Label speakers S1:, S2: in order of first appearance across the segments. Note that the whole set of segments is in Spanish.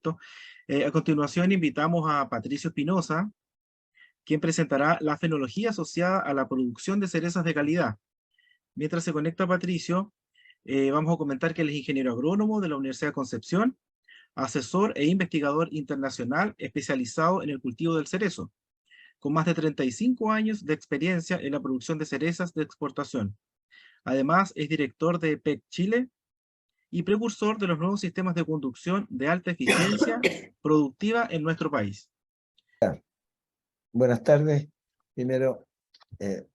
S1: Perfecto. A continuación invitamos a Patricio Espinosa, quien presentará la fenología asociada a la producción de cerezas de calidad. Mientras se conecta Patricio, vamos a comentar que él es ingeniero agrónomo de la Universidad de Concepción, asesor e investigador internacional especializado en el cultivo del cerezo, con más de 35 años de experiencia en la producción de cerezas de exportación. Además, es director de PEC Chile y precursor de los nuevos sistemas de conducción de alta eficiencia productiva en nuestro país.
S2: Buenas tardes. Primero,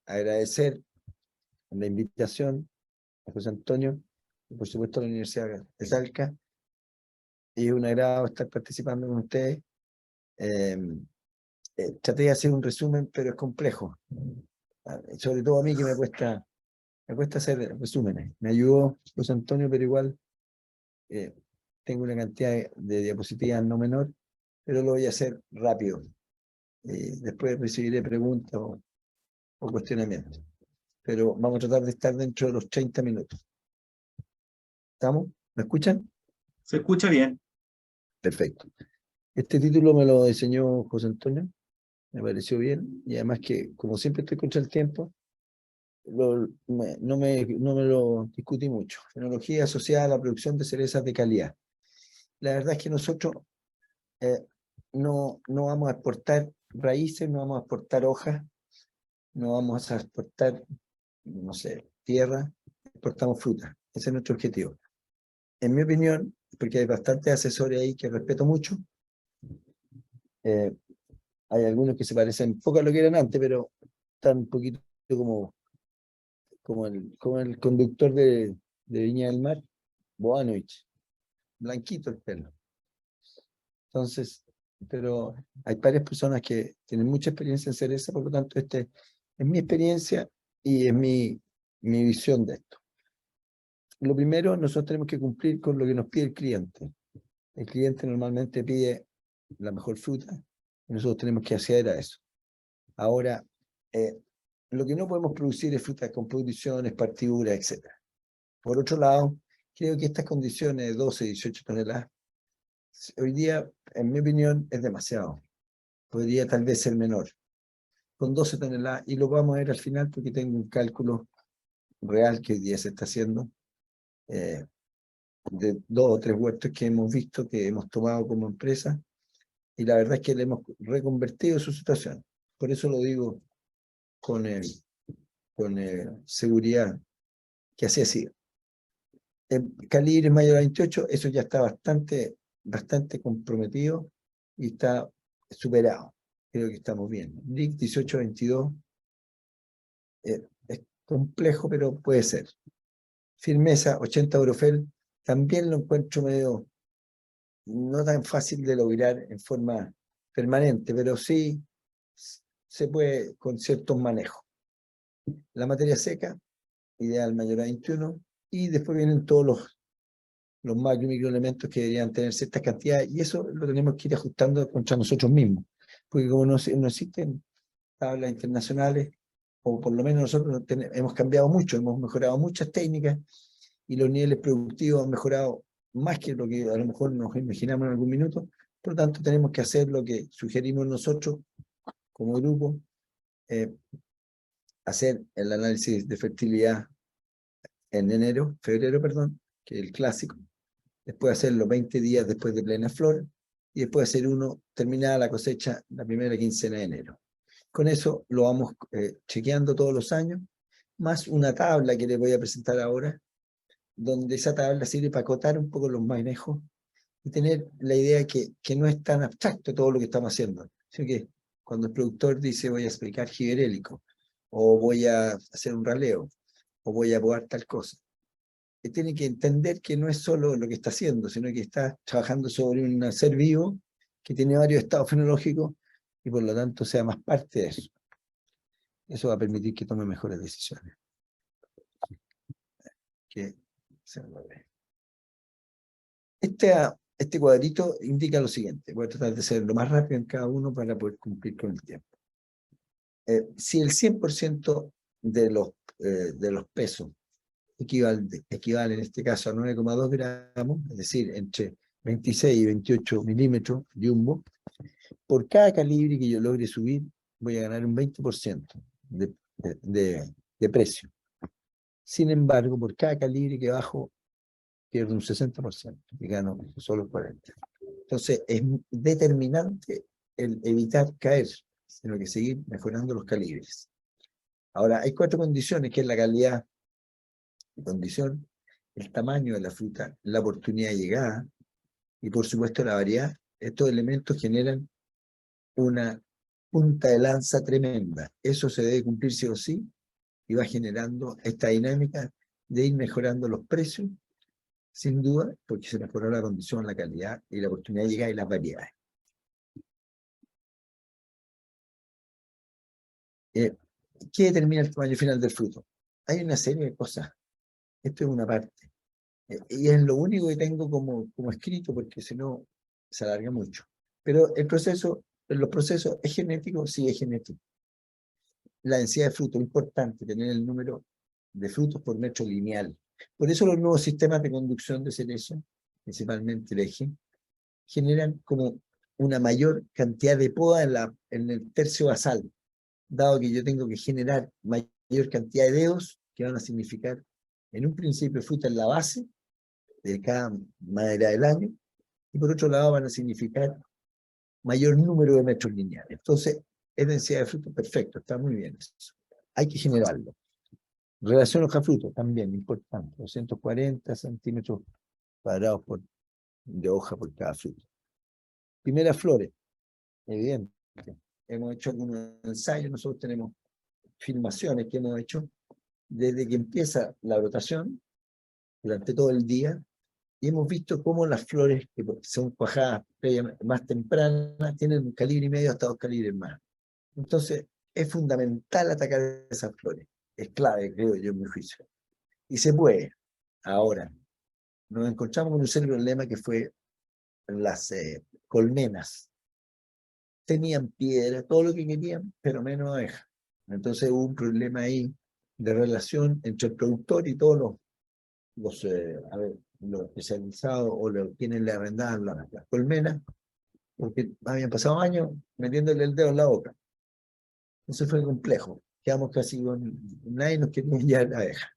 S2: agradecer la invitación a José Antonio y por supuesto a la Universidad de Talca. Y es un agrado estar participando con ustedes. Traté de hacer un resumen, pero es complejo. Sobre todo a mí que me cuesta hacer resúmenes. Me ayudó José Antonio, pero igual tengo una cantidad de diapositivas no menor, pero lo voy a hacer rápido. Después recibiré preguntas o cuestionamientos. Pero vamos a tratar de estar dentro de los 30 minutos. ¿Estamos? ¿Me escuchan?
S1: ¿Se escucha bien?
S2: Perfecto. Este título me lo diseñó José Antonio, me pareció bien, y además que, como siempre estoy contra el tiempo, no me lo discutí mucho. Fenología asociada a la producción de cerezas de calidad. La verdad es que nosotros no vamos a exportar raíces, no vamos a exportar hojas, no vamos a exportar, no sé, tierra, exportamos fruta. Ese es nuestro objetivo. En mi opinión, porque hay bastantes asesores ahí que respeto mucho, hay algunos que se parecen poco a lo que eran antes, pero están un poquito como el conductor de Viña del Mar, Boanovich, blanquito el pelo. Entonces, pero hay varias personas que tienen mucha experiencia en cereza, por lo tanto, este es mi experiencia y es mi visión de esto. Lo primero, nosotros tenemos que cumplir con lo que nos pide el cliente. El cliente normalmente pide la mejor fruta y nosotros tenemos que acceder a eso. Ahora, lo que no podemos producir es fruta con producciones, partiduras, etc. Por otro lado, creo que estas condiciones de 12, 18 toneladas, hoy día, en mi opinión, es demasiado. Podría tal vez ser menor. Con 12 toneladas, y lo vamos a ver al final porque tengo un cálculo real que hoy día se está haciendo, de 2 o 3 huertos que hemos visto, que hemos tomado como empresa, y la verdad es que le hemos reconvertido su situación. Por eso lo digo con seguridad que así ha sido. Calibre mayor a 28, eso ya está bastante comprometido y está superado. Creo que estamos bien. DIC 18-22 es complejo, pero puede ser. Firmeza 80 Eurofel, también lo encuentro medio no tan fácil de lograr en forma permanente, pero sí se puede con ciertos manejos. La materia seca, ideal mayor a 21, y después vienen todos los macro y microelementos que deberían tener ciertas cantidades, y eso lo tenemos que ir ajustando contra nosotros mismos, porque como no existen tablas internacionales, o por lo menos nosotros hemos cambiado mucho, hemos mejorado muchas técnicas, y los niveles productivos han mejorado más que lo que a lo mejor nos imaginamos en algún minuto. Por lo tanto, tenemos que hacer lo que sugerimos nosotros como grupo, hacer el análisis de fertilidad en febrero, que es el clásico, después hacerlo 20 días después de plena flor, y después hacer uno terminada la cosecha la primera quincena de enero. Con eso lo vamos chequeando todos los años, más una tabla que les voy a presentar ahora, donde esa tabla sirve para acotar un poco los manejos y tener la idea que no es tan abstracto todo lo que estamos haciendo, sino que cuando el productor dice voy a explicar giberélico, o voy a hacer un raleo, o voy a podar tal cosa, que tiene que entender que no es solo lo que está haciendo, sino que está trabajando sobre un ser vivo que tiene varios estados fenológicos y por lo tanto sea más parte de eso. Eso va a permitir que tome mejores decisiones. Este cuadrito indica lo siguiente. Voy a tratar de ser lo más rápido en cada uno para poder cumplir con el tiempo. Si el 100% de los pesos equivale en este caso a 9,2 gramos, es decir, entre 26 y 28 milímetros jumbo, por cada calibre que yo logre subir, voy a ganar un 20% de precio. Sin embargo, por cada calibre que bajo, pierdo un 60% y gano solo 40%. Entonces, es determinante el evitar caer, sino que seguir mejorando los calibres. Ahora, hay 4 condiciones, que es la calidad de condición, el tamaño de la fruta, la oportunidad de llegada y, por supuesto, la variedad. Estos elementos generan una punta de lanza tremenda. Eso se debe cumplir sí o sí, y va generando esta dinámica de ir mejorando los precios, sin duda, porque se mejoró la condición, la calidad y la oportunidad de llegar y las variedades. ¿Qué determina el tamaño final del fruto? Hay una serie de cosas. Esto es una parte. Y es lo único que tengo como escrito, porque si no, se alarga mucho. Pero el proceso, los procesos, ¿es genético? Sí, es genético. La densidad de fruto, es importante tener el número de frutos por metro lineal. Por eso los nuevos sistemas de conducción de cerezo, principalmente el eje, generan como una mayor cantidad de poda en el tercio basal, dado que yo tengo que generar mayor cantidad de dedos, que van a significar, en un principio, fruta en la base de cada madera del año, y por otro lado van a significar mayor número de metros lineales. Entonces, es densidad de fruto, perfecto, está muy bien eso. Hay que generarlo. Relación hoja-fruto, también importante, 240 centímetros cuadrados de hoja por cada fruto. Primeras flores, evidente. Hemos hecho algunos ensayos, nosotros tenemos filmaciones que hemos hecho desde que empieza la brotación, durante todo el día, y hemos visto cómo las flores que son cuajadas más tempranas tienen un calibre y medio hasta 2 calibres más. Entonces, es fundamental atacar esas flores. Es clave, creo yo, en mi juicio. Y se puede. Ahora, nos encontramos con un serio problema que fue las colmenas. Tenían piedra, todo lo que querían, pero menos abejas. Entonces hubo un problema ahí de relación entre el productor y todos los especializados o quienes le arrendaban las colmenas, porque habían pasado años metiéndole el dedo en la boca. Eso fue complejo. Quedamos casi con nadie nos quería ya la abeja.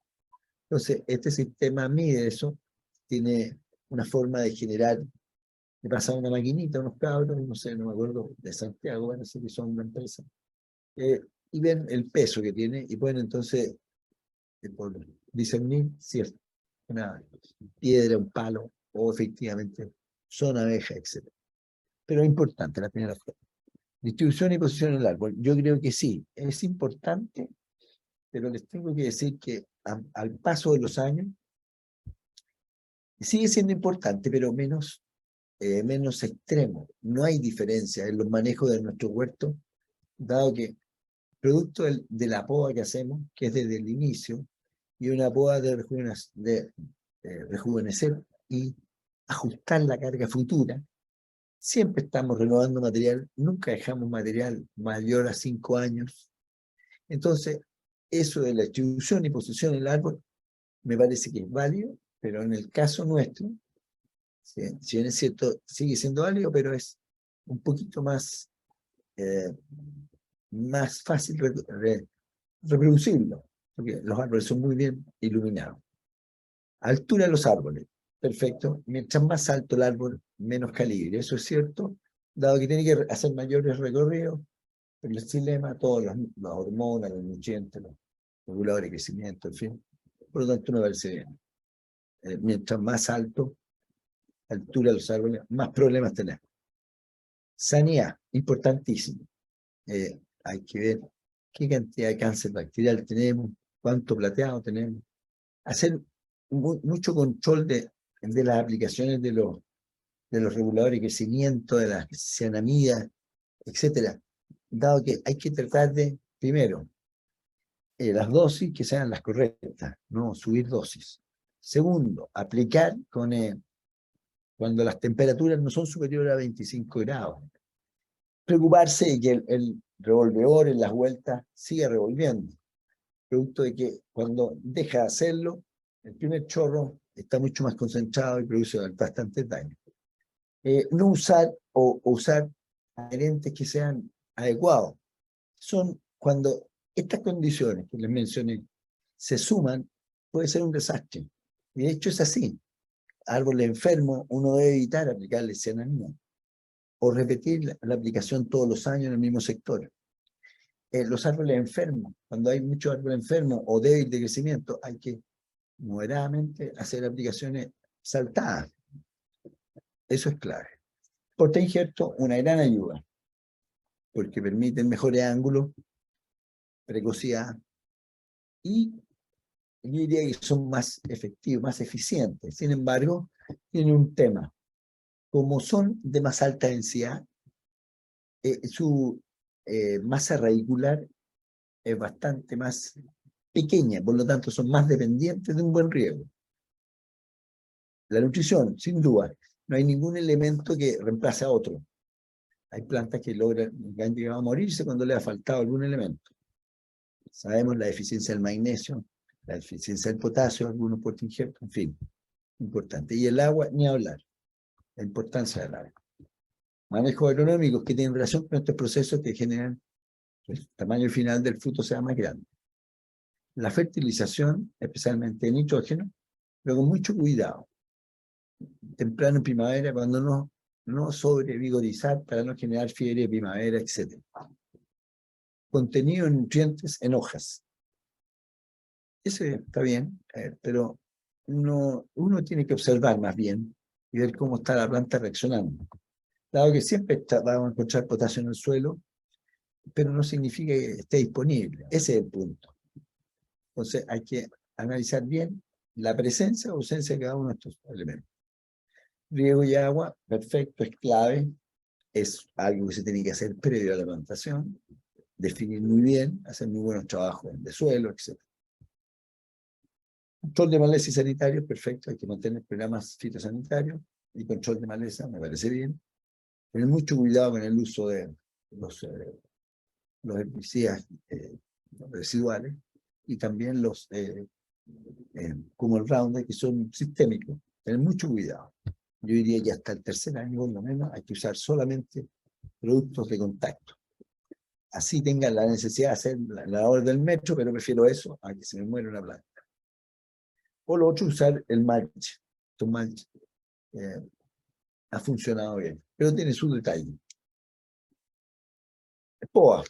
S2: Entonces, este sistema mide eso, tiene una forma de generar, le pasa una maquinita a unos cabros, no sé, no me acuerdo, de Santiago, bueno, sé que son una empresa, y ven el peso que tiene y pueden entonces por discernir si es una piedra, un palo, o efectivamente son abejas, etc. Pero es importante la primera forma. Distribución y posición en el árbol. Yo creo que sí, es importante, pero les tengo que decir que al paso de los años sigue siendo importante, pero menos extremo. No hay diferencia en los manejos de nuestro huerto, dado que producto de la poda que hacemos, que es desde el inicio, y una poda de rejuvenecer y ajustar la carga futura, siempre estamos renovando material, nunca dejamos material mayor a 5 años. Entonces, eso de la distribución y posición del árbol me parece que es válido, pero en el caso nuestro, si bien es cierto, sigue siendo válido, pero es un poquito más fácil reproducirlo, porque los árboles son muy bien iluminados. Altura de los árboles, perfecto. Mientras más alto el árbol, menos calibre. Eso es cierto, dado que tiene que hacer mayores recorridos, el xilema, todas las hormonas, los nutrientes, los reguladores de crecimiento, en fin. Por lo tanto, me parece bien. Mientras más alto, altura de los árboles, más problemas tenemos. Sanidad, importantísimo. Hay que ver qué cantidad de cáncer bacterial tenemos, cuánto plateado tenemos. Hacer mucho control de las aplicaciones de los reguladores de crecimiento, de las cianamidas, etcétera, dado que hay que tratar de, primero, las dosis que sean las correctas, no subir dosis. Segundo, aplicar cuando las temperaturas no son superiores a 25 grados. Preocuparse de que el revolvedor en las vueltas siga revolviendo, producto de que cuando deja de hacerlo, el primer chorro está mucho más concentrado y produce bastante daño. No usar o usar adherentes que sean adecuados. Son cuando estas condiciones que les mencioné se suman, puede ser un desastre. Y de hecho es así. Árboles enfermos, uno debe evitar aplicarle cianamida o repetir la aplicación todos los años en el mismo sector. Los árboles enfermos, cuando hay muchos árboles enfermos o débiles de crecimiento, hay que moderadamente hacer aplicaciones saltadas. Eso es clave. Porta injerto, una gran ayuda, porque permiten mejores ángulos, precocidad, y yo diría que son más efectivos, más eficientes. Sin embargo, tienen un tema. Como son de más alta densidad, su masa radicular es bastante más pequeña, por lo tanto son más dependientes de un buen riego. La nutrición, sin duda, no hay ningún elemento que reemplace a otro. Hay plantas que han llegado a morirse cuando le ha faltado algún elemento. Sabemos la deficiencia del magnesio, la deficiencia del potasio, algunos portinjertos, en fin, importante. Y el agua, ni hablar, la importancia del agua. Manejos agronómicos que tienen relación con estos procesos que generan que el tamaño final del fruto sea más grande. La fertilización, especialmente de nitrógeno, pero con mucho cuidado. Temprano en primavera, cuando no sobrevigorizar para no generar fiebre de primavera, etc. Contenido de nutrientes en hojas. Ese está bien, pero uno tiene que observar más bien y ver cómo está la planta reaccionando. Dado que siempre vamos a encontrar potasio en el suelo, pero no significa que esté disponible. Ese es el punto. Entonces hay que analizar bien la presencia o ausencia de cada uno de estos elementos. Riego y agua, perfecto, es clave. Es algo que se tiene que hacer previo a la plantación. Definir muy bien, hacer muy buenos trabajos de suelo, etc. Control de maleza y sanitario, perfecto. Hay que mantener programas fitosanitarios y control de maleza, me parece bien. Tener mucho cuidado con el uso de los herbicidas residuales y también como el Roundup, que son sistémicos. Tener mucho cuidado. Yo diría que hasta el tercer año, por lo menos, hay que usar solamente productos de contacto. Así tengan la necesidad de hacer la labor del metro, pero prefiero eso a que se me muera una planta. O lo otro, usar el mulch. El mulch ha funcionado bien, pero tiene su detalle. POA.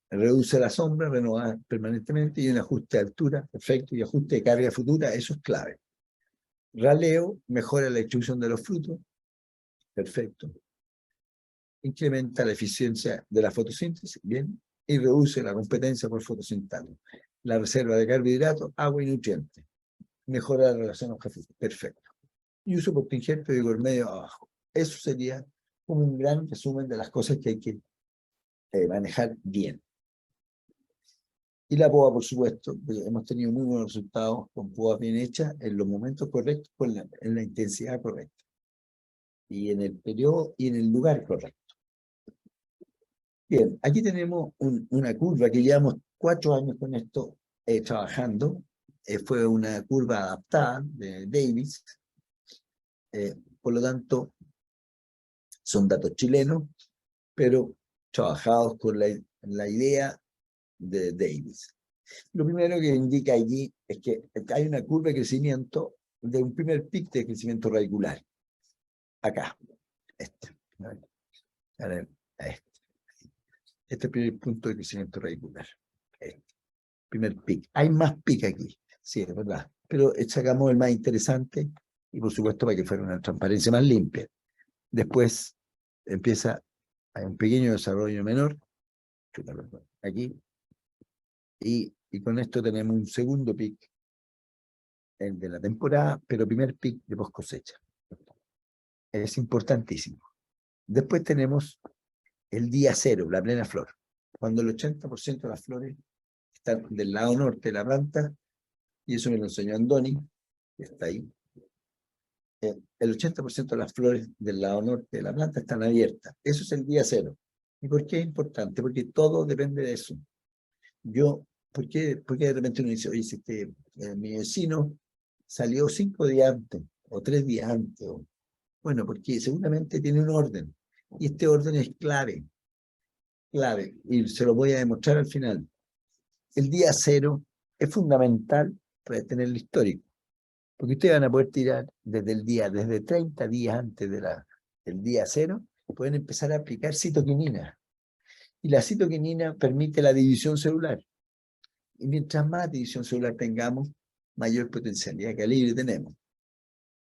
S2: Reduce la sombra, renovar permanentemente y un ajuste de altura, perfecto, y ajuste de carga futura, eso es clave. Raleo, mejora la distribución de los frutos, perfecto. Incrementa la eficiencia de la fotosíntesis, bien, y reduce la competencia por fotosintano. La reserva de carbohidratos, agua y nutrientes. Mejora la relación hoja-fruto, perfecto. Y uso portingente de medio abajo. Eso sería como un gran resumen de las cosas que hay que manejar bien. Y la poda, por supuesto, hemos tenido muy buenos resultados con podas bien hechas en los momentos correctos, en la intensidad correcta. Y en el periodo y en el lugar correcto. Bien, aquí tenemos una curva que llevamos 4 años con esto trabajando. Fue una curva adaptada de Davis. Por lo tanto, son datos chilenos, pero trabajados con la idea de Davis. Lo primero que indica allí es que hay una curva de crecimiento de un primer pic de crecimiento radicular. Acá. Este. A ver, este. Este es el primer punto de crecimiento radicular. Este. Primer pic. Hay más pic aquí. Sí, es verdad. Pero sacamos el más interesante y por supuesto para que fuera una transparencia más limpia. Después empieza hay un pequeño desarrollo menor. Aquí. Y con esto tenemos un segundo pic, el de la temporada, pero primer pic de post cosecha. Es importantísimo. Después tenemos el día cero, la plena flor, cuando el 80% de las flores están del lado norte de la planta, y eso me lo enseñó Andoni, que está ahí. El 80% de las flores del lado norte de la planta están abiertas. Eso es el día cero. ¿Y por qué es importante? Porque todo depende de eso. ¿Por qué de repente uno dice, oye, si mi vecino salió 5 días antes, o 3 días antes, o Bueno, porque seguramente tiene un orden. Y este orden es clave, clave. Y se lo voy a demostrar al final. El día cero es fundamental para tener el histórico. Porque ustedes van a poder tirar desde 30 días antes del día cero, pueden empezar a aplicar citoquinina. Y la citoquinina permite la división celular. Y mientras más división celular tengamos, mayor potencialidad de calibre tenemos.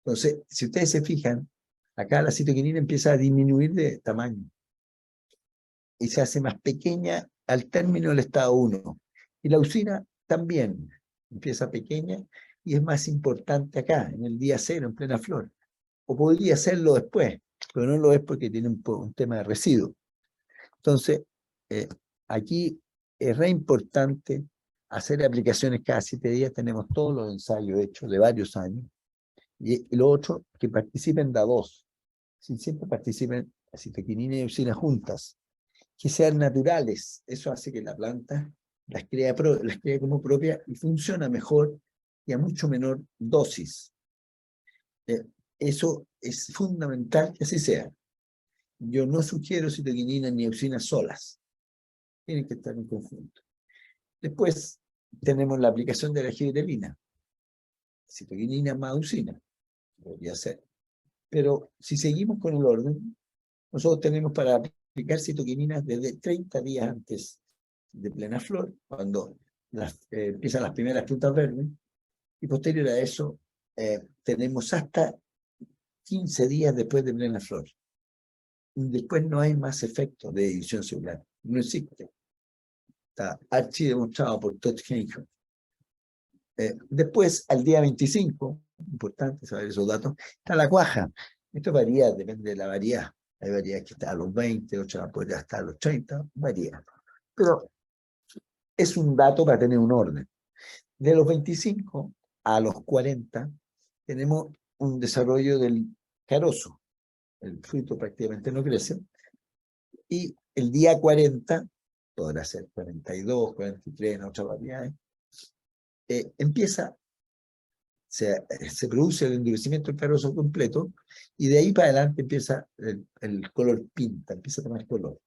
S2: Entonces, si ustedes se fijan, acá la citoquinina empieza a disminuir de tamaño y se hace más pequeña al término del estado 1. Y la usina también empieza pequeña y es más importante acá, en el día cero, en plena flor. O podría serlo después, pero no lo es porque tiene un tema de residuo. Entonces, aquí es re importante hacer aplicaciones cada 7 días. Tenemos todos los ensayos hechos de varios años. Y lo otro, que participen de a dos. Si siempre participen citoquinina y usina juntas. Que sean naturales. Eso hace que la planta las crea como propia y funciona mejor y a mucho menor dosis. Eso es fundamental que así sea. Yo no sugiero citoquinina ni auxina solas. Tienen que estar en conjunto. Después tenemos la aplicación de la gibberelina. Citoquinina más auxina. Podría ser. Pero si seguimos con el orden, nosotros tenemos para aplicar citoquinina desde 30 días antes de plena flor, cuando empiezan las primeras frutas verdes, y posterior a eso tenemos hasta 15 días después de plena flor. Después no hay más efecto de división celular, no existe. Está archi demostrado por Todd Henkel. Después, al día 25, importante saber esos datos, está la cuaja. Esto varía, depende de la variedad. Hay variedades que están a los 20, otras pueden hasta a los 30, varía. Pero es un dato para tener un orden. De los 25 a los 40 tenemos un desarrollo del carozo. El fruto prácticamente no crece. Y el día 40, podrá ser 42, 43 en otras variedades, se produce el endurecimiento del carozo completo y de ahí para adelante empieza el color pinta, empieza a tomar color.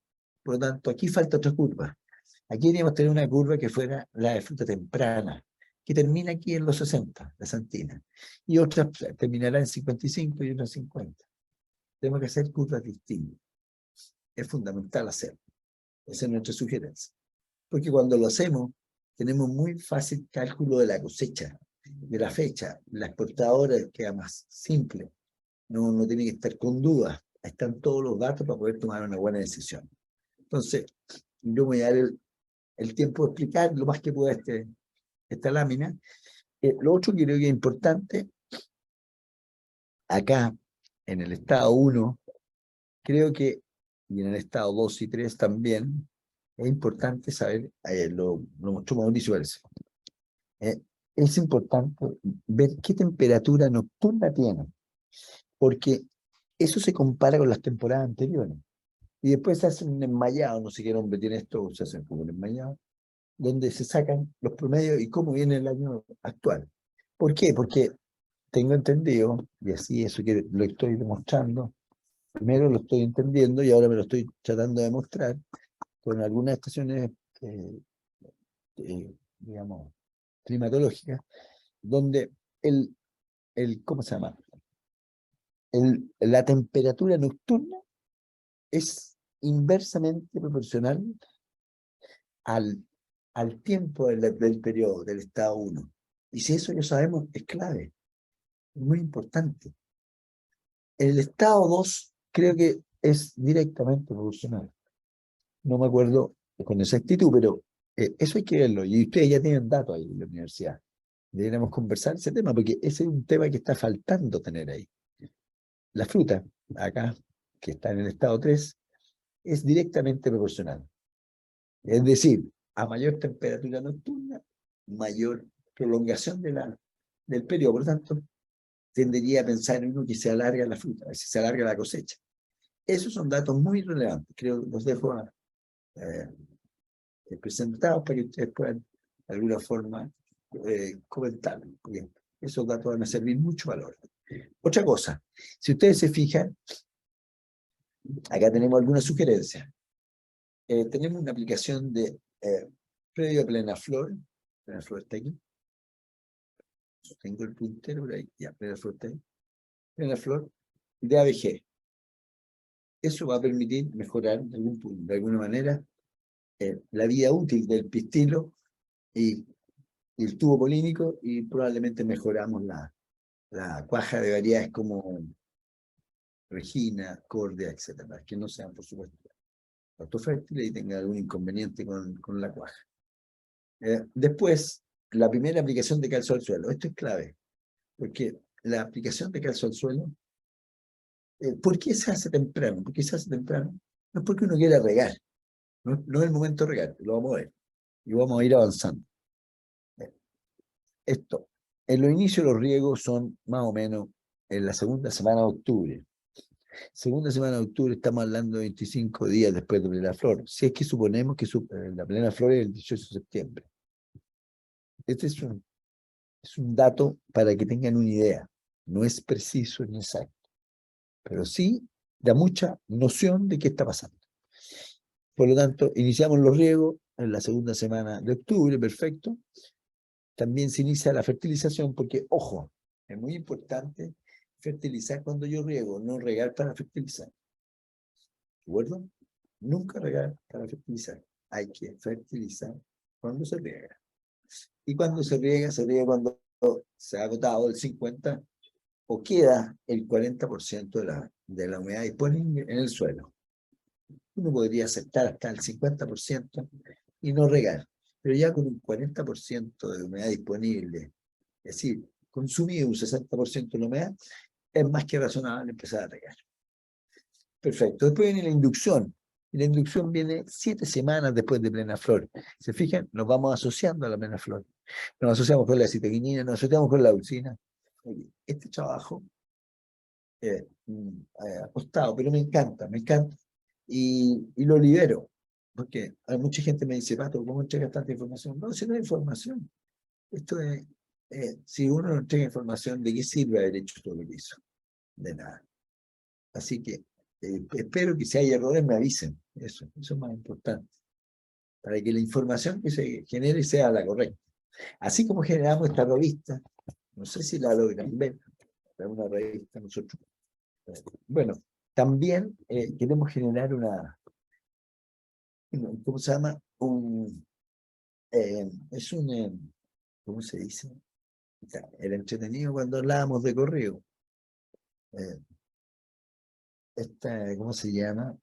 S2: Por lo tanto, aquí falta otra curva. Aquí deberíamos tener una curva que fuera la de fruta temprana, que termina aquí en los 60, la santina, y otra terminará en 55 y otra en 50. Tenemos que hacer curvas distintas. Es fundamental hacerlo. Esa es nuestra sugerencia. Porque cuando lo hacemos, tenemos muy fácil cálculo de la cosecha, de la fecha. La exportadora queda más simple. No tiene que estar con dudas. Están todos los datos para poder tomar una buena decisión. Entonces, yo voy a dar el tiempo de explicar lo más que pueda esta lámina. Lo otro que creo que es importante, acá, en el estado 1, creo que, y en el estado 2 y 3 también, es importante saber, lo mostró Mauricio Belce, es importante ver qué temperatura nocturna tiene, porque eso se compara con las temporadas anteriores. Y después se hace un enmayado, no sé qué nombre tiene esto, se hace un enmayado, donde se sacan los promedios y cómo viene el año actual. ¿Por qué? Porque tengo entendido, y así eso que lo estoy demostrando, primero lo estoy entendiendo y ahora me lo estoy tratando de demostrar con algunas estaciones, digamos, climatológicas, donde ¿cómo se llama? La temperatura nocturna es inversamente proporcional al tiempo del periodo, del estado 1. Y si eso lo sabemos, es clave, es muy importante. El estado 2 creo que es directamente proporcional. No me acuerdo con exactitud, pero eso hay que verlo. Y ustedes ya tienen datos ahí en la universidad. Deberíamos conversar ese tema, porque ese es un tema que está faltando tener ahí. La fruta, acá, que está en el estado 3, es directamente proporcional. Es decir, a mayor temperatura nocturna, mayor prolongación del periodo. Por lo tanto, tendería a pensar en uno que se alarga la fruta, si se alarga la cosecha. Esos son datos muy relevantes. Creo que los dejo presentados para que ustedes puedan, de alguna forma, comentarlos. Porque esos datos van a servir mucho valor. Otra cosa, si ustedes se fijan, acá tenemos algunas sugerencias. Tenemos una aplicación de previo a Plenaflor. Plenaflor está aquí. Tengo el puntero por ahí. Ya, Plenaflor está ahí. Plenaflor de ABG. Eso va a permitir mejorar de alguna manera la vida útil del pistilo y el tubo polínico, y probablemente mejoramos la cuaja de variedades como Regina, Cordia, etcétera, que no sean, por supuesto, autofértiles y tengan algún inconveniente con la cuaja. Después, la primera aplicación de calzo al suelo. Esto es clave, porque la aplicación de calzo al suelo, ¿por qué se hace temprano? ¿Por qué se hace temprano? No es porque uno quiera regar, no es el momento de regar, lo vamos a ver, y vamos a ir avanzando. Esto, en los inicios los riegos son más o menos en la segunda semana de octubre. Segunda semana de octubre, estamos hablando de 25 días después de plena flor. Si es que suponemos que la plena flor es el 18 de septiembre. Este es un dato para que tengan una idea. No es preciso ni exacto, pero sí da mucha noción de qué está pasando. Por lo tanto, iniciamos los riegos en la segunda semana de octubre, perfecto. También se inicia la fertilización porque, ojo, es muy importante fertilizar cuando yo riego, no regar para fertilizar. ¿De acuerdo? Nunca regar para fertilizar. Hay que fertilizar cuando se riega. Y cuando se riega cuando se ha agotado el 50% o queda el 40% de la humedad disponible en el suelo. Uno podría aceptar hasta el 50% y no regar, pero ya con un 40% de humedad disponible, es decir, consumido un 60% de la humedad, es más que razonable empezar a regar. Perfecto. Después viene la inducción. Y la inducción viene 7 semanas después de plena flor. ¿Se fijan? Nos vamos asociando a la plena flor. Nos asociamos con la citoquinina, nos asociamos con la auxina. Este trabajo ha costado, pero me encanta, y lo libero. Porque hay mucha gente que me dice, Pato, ¿cómo entregas tanta información? No, si no hay información. Esto es, si uno no entrega información, ¿de qué sirve haber hecho todo lo que hizo? De nada. Así que espero que si hay errores me avisen. Eso es más importante. Para que la información que se genere sea la correcta. Así como generamos esta revista, no sé si la logran ver, es una revista nosotros. Bueno, también queremos generar ¿cómo se llama? Es un, ¿cómo se dice? Era entretenido cuando hablábamos de correo. ¿Cómo se llama?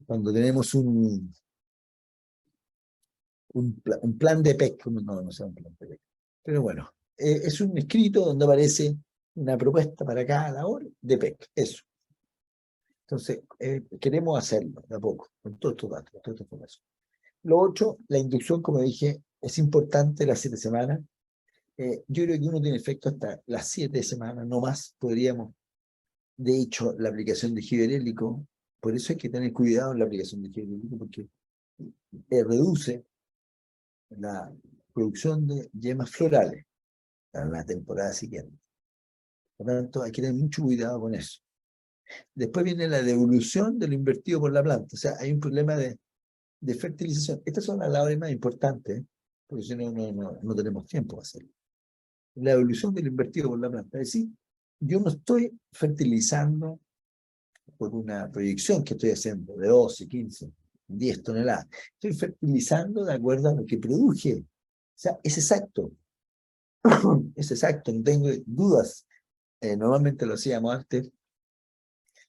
S2: Cuando tenemos un plan de PEC, no sé, un plan de PEC. Pero bueno, es un escrito donde aparece una propuesta para cada hora de PEC, eso. Entonces, queremos hacerlo de a poco, con todos estos datos, toda esta información. Lo otro, la inducción, como dije, es importante las 7 semanas. Yo creo que uno tiene efecto hasta las 7 semanas, no más, podríamos. De hecho, la aplicación de giberélico, por eso hay que tener cuidado en la aplicación de giberélico, porque reduce la producción de yemas florales para la temporada siguiente. Por lo tanto, hay que tener mucho cuidado con eso. Después viene la devolución de lo invertido por la planta. O sea, hay un problema de fertilización. Estas son las labores más importantes, porque si no, no tenemos tiempo para hacerlo. La devolución de lo invertido por la planta. Es decir, yo no estoy fertilizando por una proyección que estoy haciendo de 12, 15, 10 toneladas. Estoy fertilizando de acuerdo a lo que produje. O sea, es exacto. Es exacto, no tengo dudas. Normalmente lo hacíamos antes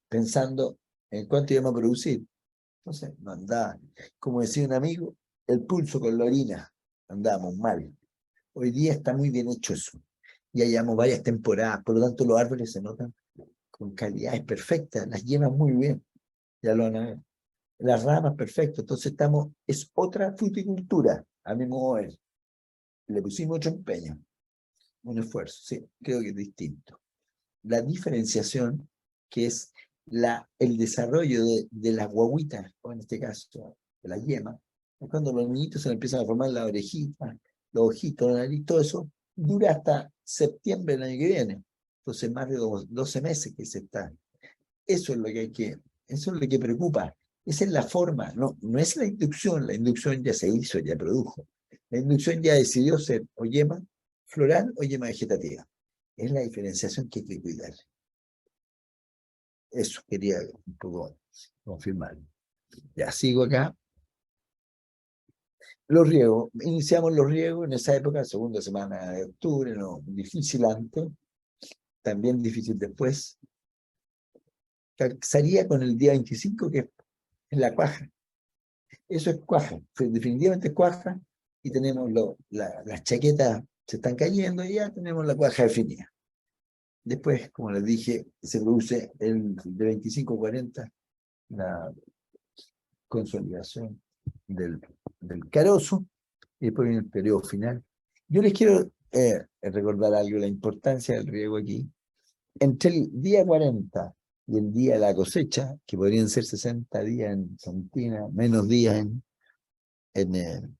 S2: pensando en cuánto íbamos a producir. Entonces, no andaba, como decía un amigo, el pulso con la orina. Andábamos mal. Hoy día está muy bien hecho eso. Ya llevamos varias temporadas, por lo tanto los árboles se notan con calidades perfectas, las llevan muy bien. Ya lo van a ver. Las ramas perfectas. Entonces es otra fruticultura, a mi modo de ver. Le pusimos mucho empeño, un esfuerzo, sí, creo que es distinto. La diferenciación, que es el desarrollo de las guaguitas, o en este caso, de la yema, es cuando los niñitos se le empiezan a formar las orejitas, los ojitos, la nariz, todo eso, dura hasta septiembre del año que viene. Entonces, más de 12 meses que se está. Eso es lo que hay que, eso es lo que preocupa. Esa es la forma, no es la inducción ya se hizo, ya produjo. La inducción ya decidió ser o yema floral o yema vegetativa. Es la diferenciación que hay que cuidar. Eso quería un poco confirmar. Ya sigo acá. Los riegos. Iniciamos los riegos en esa época, segunda semana de octubre, no, difícil antes, también difícil después. Calzaría con el día 25, que es la cuaja. Eso es cuaja, definitivamente es cuaja, y tenemos las chaquetas se están cayendo y ya tenemos la cuaja definida. Después, como les dije, se produce de 25 a 40 la consolidación del carozo, y después viene el periodo final. Yo les quiero recordar algo, la importancia del riego aquí. Entre el día 40 y el día de la cosecha, que podrían ser 60 días en Santina, menos días en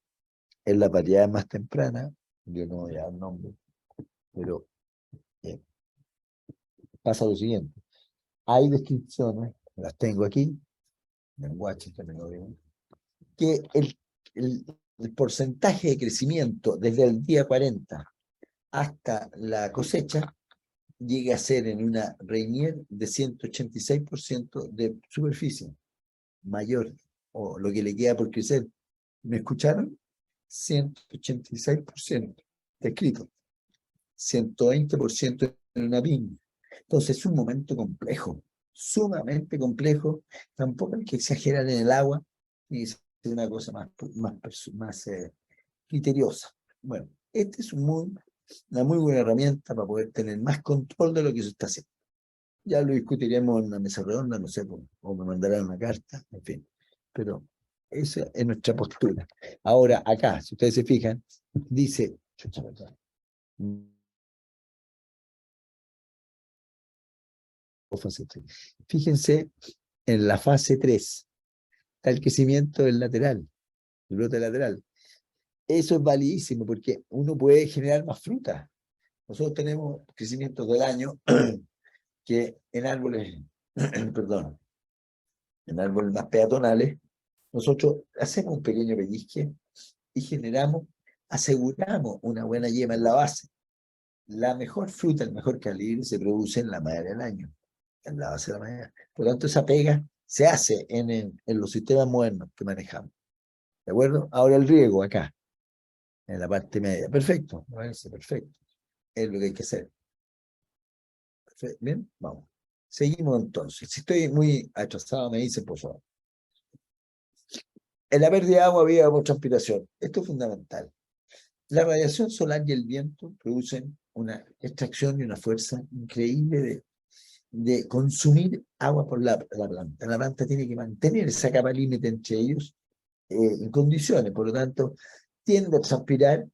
S2: la variedad más temprana, yo no voy a dar nombre, pero pasa lo siguiente. Hay descripciones, las tengo aquí, en el Washington, que el porcentaje de crecimiento desde el día 40 hasta la cosecha llega a ser en una Reinier de 186% de superficie, mayor, o lo que le queda por crecer. ¿Me escucharon? 186% descrito, 120% en una viña. Entonces es un momento complejo, sumamente complejo. Tampoco hay que exagerar en el agua, y ser una cosa más criteriosa. Bueno, esta es una muy buena herramienta para poder tener más control de lo que se está haciendo. Ya lo discutiremos en una mesa redonda, no sé, o me mandarán una carta, en fin. Pero esa es nuestra postura. Ahora, acá, si ustedes se fijan, dice, fíjense en la fase 3, está el crecimiento del lateral, el brote lateral. Eso es validísimo porque uno puede generar más fruta. Nosotros tenemos crecimientos del año que en árboles, perdón, en árboles más peatonales, nosotros hacemos un pequeño pellizque y aseguramos una buena yema en la base. La mejor fruta, el mejor calibre se produce en la madera del año, en la base de la madera. Por lo tanto, esa pega se hace en los sistemas modernos que manejamos. ¿De acuerdo? Ahora el riego acá, en la parte media. Perfecto, me parece perfecto. Es lo que hay que hacer. Perfecto. Bien, vamos. Seguimos entonces. Si estoy muy atrasado, me dicen, por favor. En la pérdida de agua había evapotranspiración. Esto es fundamental. La radiación solar y el viento producen una extracción y una fuerza increíble de consumir agua por la planta. La planta tiene que mantener esa capa límite entre ellos en condiciones, por lo tanto, tiende a transpirar,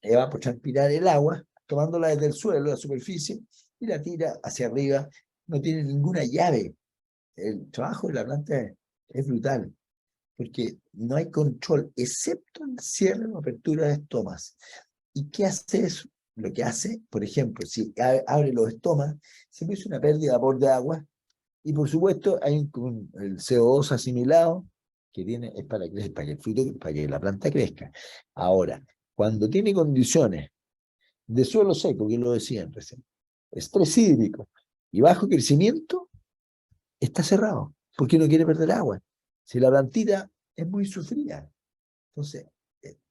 S2: evapotranspirar el agua, tomándola desde el suelo, la superficie, y la tira hacia arriba. No tiene ninguna llave. El trabajo de la planta es brutal, porque no hay control, excepto en cierre o apertura de estomas. ¿Y qué hace eso? Lo que hace, por ejemplo, si abre los estomas, se produce una pérdida de vapor de agua, y por supuesto hay el CO2 asimilado, que es para que el fruto, para que la planta crezca. Ahora, cuando tiene condiciones de suelo seco, que lo decían recién, estrés hídrico y bajo crecimiento, está cerrado, porque no quiere perder agua. Si la plantita es muy sufrida, entonces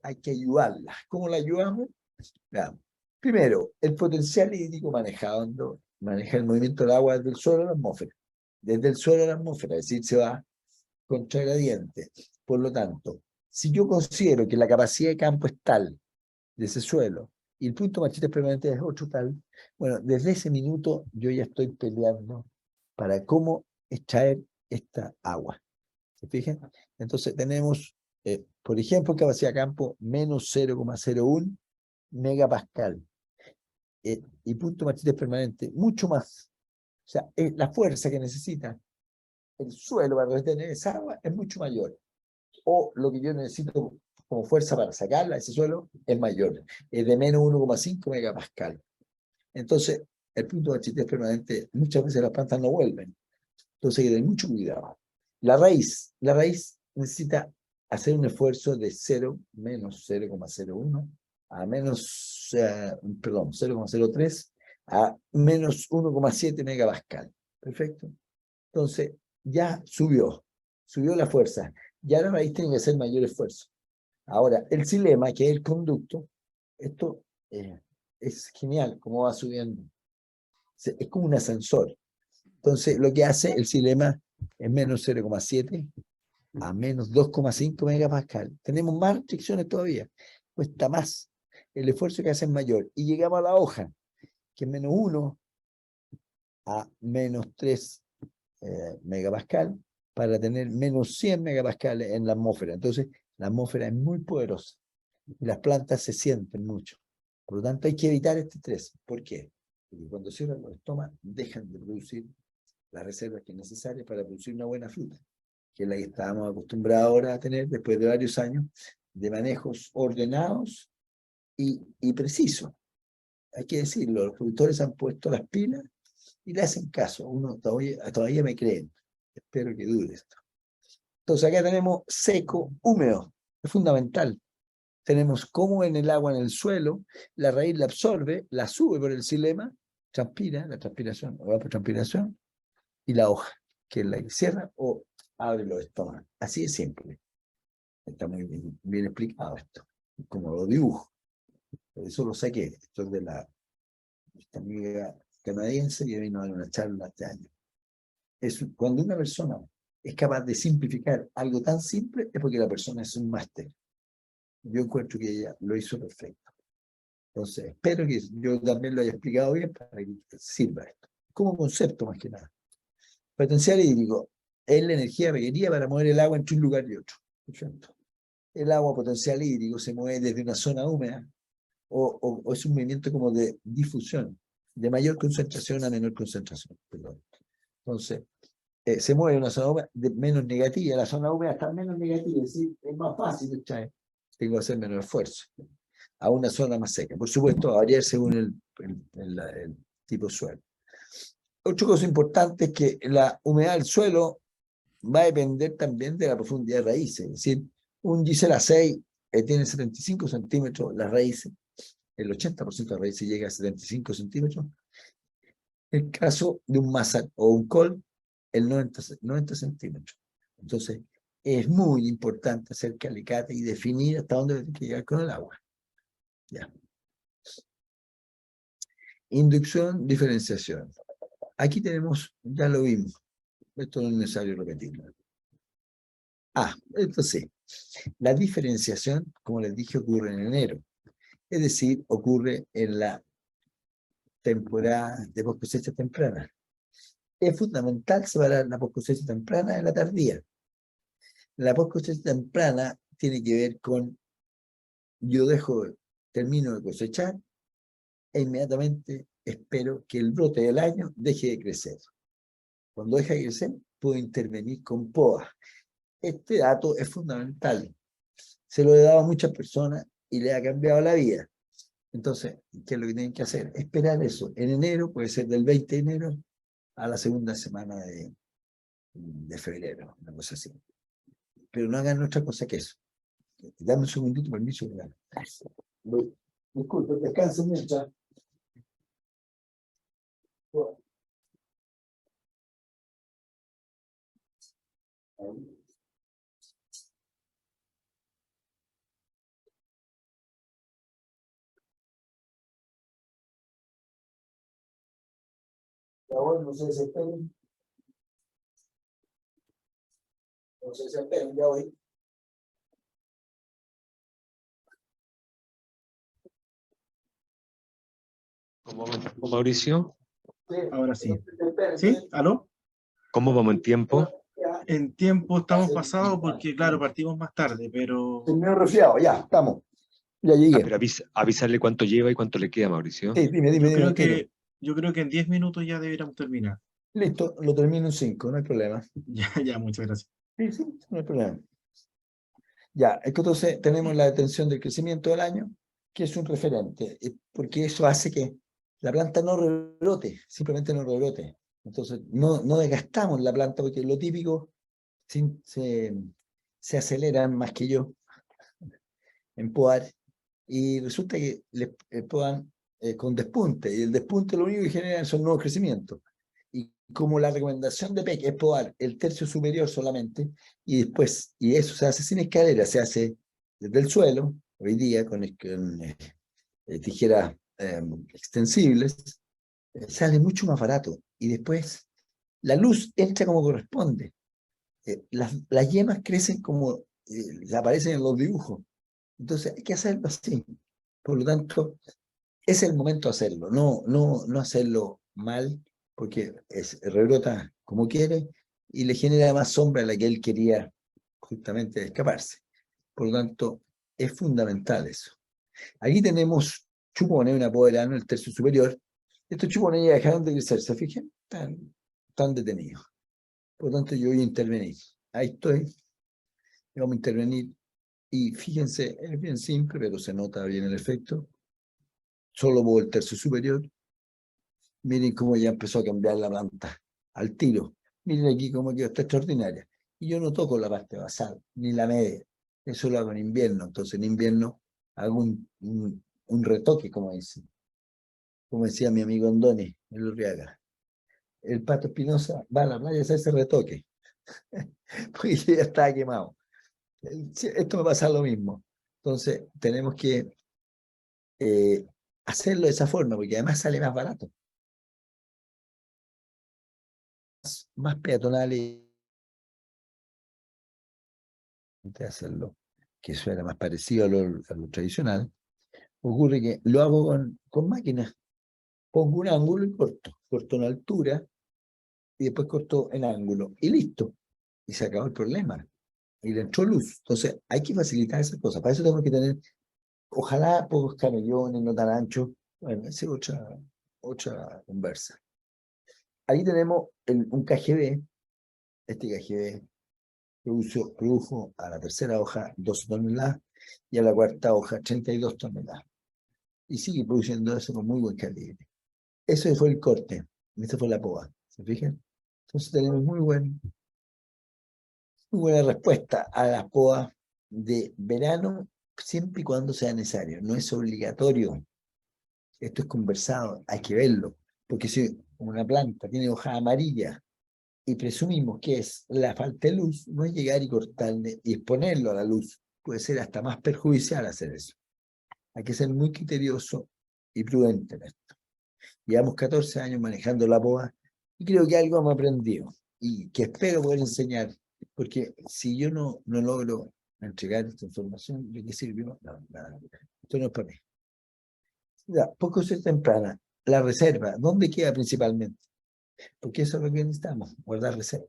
S2: hay que ayudarla. ¿Cómo la ayudamos? Veamos. Primero, el potencial hídrico maneja el movimiento del agua desde el suelo a la atmósfera. Desde el suelo a la atmósfera, es decir, se va contra gradiente. Por lo tanto, si yo considero que la capacidad de campo es tal de ese suelo y el punto machista permanente es otro tal, bueno, desde ese minuto yo ya estoy peleando para cómo extraer esta agua. ¿Se fijan? Entonces tenemos, por ejemplo, capacidad de campo menos 0,01 megapascal. Y punto machista permanente, mucho más. O sea, la fuerza que necesita el suelo para retener esa agua es mucho mayor. O lo que yo necesito como fuerza para sacarla de ese suelo es mayor. Es de menos 1,5 megapascal. Entonces, el punto de marchitez permanente, muchas veces las plantas no vuelven. Entonces hay que tener mucho cuidado. La raíz necesita hacer un esfuerzo de 0, menos 0,01, a menos, perdón, 0,03, a menos 1,7 megapascal. Perfecto. Entonces, ya subió la fuerza. Ya la raíz tiene que hacer mayor esfuerzo. Ahora, el xilema, que es el conducto, esto es genial, cómo va subiendo. Es como un ascensor. Entonces, lo que hace el xilema es menos 0,7 a menos 2,5 megapascal. Tenemos más restricciones todavía. Cuesta más. El esfuerzo que hace es mayor. Y llegamos a la hoja, que es menos 1 a menos 3 megapascal, para tener menos 100 megapascales en la atmósfera. Entonces, la atmósfera es muy poderosa y las plantas se sienten mucho. Por lo tanto, hay que evitar este estrés. ¿Por qué? Porque cuando cierran los estomas, dejan de producir las reservas que es necesarias para producir una buena fruta, que es la que estábamos acostumbrados ahora a tener después de varios años de manejos ordenados y precisos. Hay que decirlo, los productores han puesto las pilas y le hacen caso. Uno todavía me creen. Espero que dure esto. Entonces acá tenemos seco, húmedo. Es fundamental. Tenemos cómo en el agua, en el suelo, la raíz la absorbe, la sube por el xilema, transpira, la transpiración, o evapotranspiración, y la hoja, que es la que cierra o abre los estómagos. Así de simple. Está muy bien explicado esto, como lo dibujo. Por eso lo saqué. Esto es de esta amiga canadiense que vino a dar una charla este año. Cuando una persona es capaz de simplificar algo tan simple, es porque la persona es un máster. Yo encuentro que ella lo hizo perfecto. Entonces, espero que yo también lo haya explicado bien para que sirva esto. Como concepto, más que nada. Potencial hídrico es la energía requerida para mover el agua entre un lugar y otro. Perfecto. El agua potencial hídrico se mueve desde una zona húmeda o es un movimiento como de difusión, de mayor concentración a menor concentración. Perdón. Entonces, se mueve una zona húmeda de menos negativa, la zona húmeda está menos negativa, es decir, es más fácil, ¿sabes? Tengo que hacer menos esfuerzo, a una zona más seca. Por supuesto, va a variar según el tipo de suelo. Otra cosa importante es que la humedad del suelo va a depender también de la profundidad de raíces. Es decir, un Gisela 6 tiene 75 centímetros las raíces, el 80% de raíces llega a 75 centímetros. El caso de un Massat o un Col, el 90 centímetros. Entonces, es muy importante hacer alicate y definir hasta dónde tiene que llegar con el agua. Ya. Inducción, diferenciación. Aquí tenemos, ya lo vimos, esto no es necesario repetirlo. Esto sí, la diferenciación, como les dije, ocurre en enero, es decir, ocurre en la temporada de post-cosecha temprana. Es fundamental separar la post-cosecha temprana de la tardía. La post-cosecha temprana tiene que ver con, yo termino de cosechar e inmediatamente espero que el brote del año deje de crecer. Cuando deja de crecer, puedo intervenir con poda. Este dato es fundamental. Se lo he dado a muchas personas y le ha cambiado la vida. Entonces, ¿qué es lo que tienen que hacer? Esperar eso. En enero, puede ser del 20 de enero a la segunda semana de febrero, una cosa así. Pero no hagan otra cosa que eso. Dame un segundito, permiso. Disculpe, descansen mientras. Ahora no se desesperen. No se desesperen, ya voy.
S3: ¿Cómo Mauricio?
S1: Ahora sí. ¿Sí? ¿Aló?
S3: ¿Cómo vamos en tiempo?
S1: En tiempo estamos pasados porque, claro, partimos más tarde, pero...
S2: Terminó resfriado, ya, estamos. Ya llegué.
S3: Pero avísale cuánto lleva y cuánto le queda, Mauricio.
S2: Sí, dime,
S1: Yo creo que en 10 minutos ya deberíamos terminar.
S2: Listo, lo termino en 5, no hay problema.
S1: Ya, muchas gracias.
S2: Sí, no hay problema. Ya, es que entonces tenemos la detención del crecimiento del año, que es un referente, porque eso hace que la planta no rebrote, simplemente no rebrote. Entonces, no desgastamos la planta, porque lo típico se aceleran más que yo en podar, y resulta que podan con despunte, y el despunte lo único que genera son nuevos crecimientos. Y como la recomendación de PEC es podar el tercio superior solamente, y después, y eso se hace sin escalera, se hace desde el suelo, hoy día con tijeras extensibles, sale mucho más barato. Y después la luz entra como corresponde. Las yemas crecen como aparecen en los dibujos. Entonces hay que hacerlo así. Por lo tanto, es el momento de hacerlo, no hacerlo mal, porque rebrota como quiere y le genera más sombra a la que él quería justamente escaparse. Por lo tanto, es fundamental eso. Aquí tenemos chupones, una poda de verano, el tercio superior. Estos chupones ya dejaron de crecer, ¿se fijan? Están detenidos. Por lo tanto, yo voy a intervenir. Ahí estoy. Vamos a intervenir. Y fíjense, es bien simple, pero se nota bien el efecto. Solo puedo el tercio superior. Miren cómo ya empezó a cambiar la planta al tiro. Miren aquí cómo quedó, está extraordinaria. Y yo no toco la parte basal, ni la media. Eso lo hago en invierno. Entonces en invierno hago un retoque, como dicen. Como decía mi amigo Andoni, en Lurriaga. El Pato Espinosa va a la playa a hacer ese retoque. Porque ya estaba quemado. Esto me pasa lo mismo. Entonces tenemos que hacerlo de esa forma, porque además sale más barato. Más peatonales de hacerlo, que suena más parecido a lo tradicional. Ocurre que lo hago con máquinas. Pongo un ángulo y corto en altura y después corto en ángulo y listo. Y se acabó el problema. Y le entró luz. Entonces hay que facilitar esas cosas. Para eso tenemos que tener, ojalá, pocos camellones, no tan anchos. Bueno, esa es otra conversa. Ahí tenemos un KGB. Este KGB produjo a la tercera hoja 12 toneladas y a la cuarta hoja 32 toneladas. Y sigue produciendo eso con muy buen calibre. Eso fue el corte, esa fue la poda, ¿se fijan? Entonces tenemos muy buena respuesta a las podas de verano, siempre y cuando sea necesario. No es obligatorio. Esto es conversado, hay que verlo. Porque si una planta tiene hoja amarilla y presumimos que es la falta de luz, no es llegar y cortarle y exponerlo a la luz. Puede ser hasta más perjudicial hacer eso. Hay que ser muy criterioso y prudente en esto. Llevamos 14 años manejando la poda y creo que algo hemos aprendido y que espero poder enseñar, porque si yo no logro entregar esta información, ¿de qué sirvió? No, nada. Esto no es para mí. Ya, por cosecha temprana, la reserva, ¿dónde queda principalmente? Porque eso es lo que necesitamos, guardar reserva.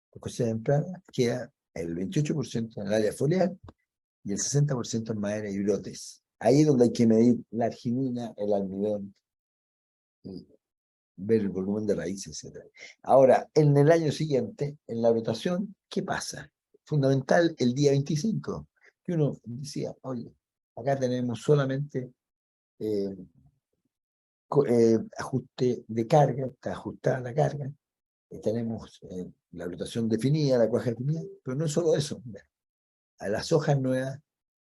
S2: Por cosecha temprana queda el 28% en el área foliar y el 60% en madera y brotes. Ahí es donde hay que medir la arginina, el almidón, y ver el volumen de raíces, etc. Ahora, en el año siguiente, en la rotación, ¿qué pasa? Fundamental el día 25, que uno decía, oye, acá tenemos solamente ajuste de carga, está ajustada la carga, tenemos la rotación definida, la cuaja definida, pero no es solo eso. Mira, a las hojas nuevas,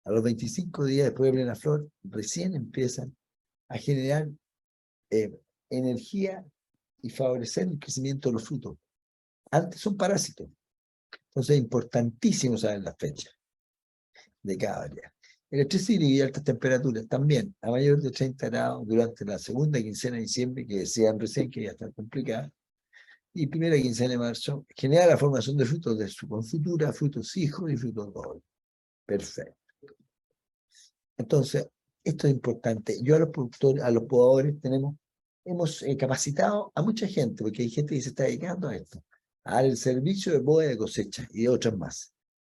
S2: a los 25 días después de plena flor, recién empiezan a generar energía y favorecer el crecimiento de los frutos. Antes son parásitos. Entonces es importantísimo saber las fechas de cada día. Electricidad y altas temperaturas también, a mayor de 30 grados durante la segunda quincena de diciembre, que decían recién que ya está complicada, y primera quincena de marzo, genera la formación de frutos de su confitura, frutos hijos y frutos dobles. Perfecto. Entonces, esto es importante. Yo a los productores, a los podadores, hemos capacitado a mucha gente, porque hay gente que se está dedicando a esto, al servicio de poda de cosecha y de otras más.